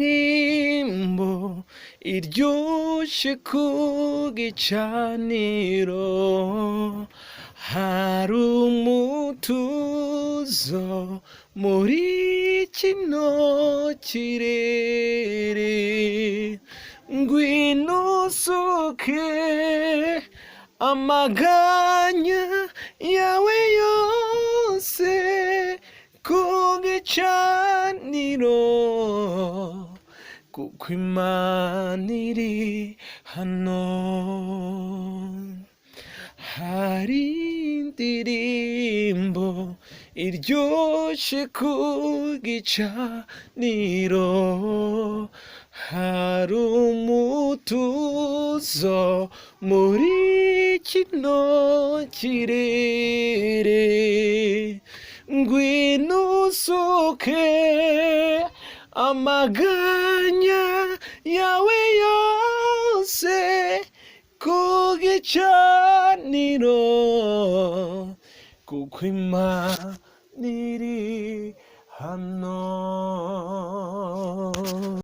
harindirimbo iryoshe ku gicaniro, hari umutuzo muri kino kirere, ngwino usuke amaganya yawe yose ku gicaniro, kuko Imana iri hano. Hari indirimbo iryoshe ku gicaniro, hari umutuzo muri kino kirere, ngwino usuke amaganya yawe yose ku gicaniro, kuko Imana iri hano.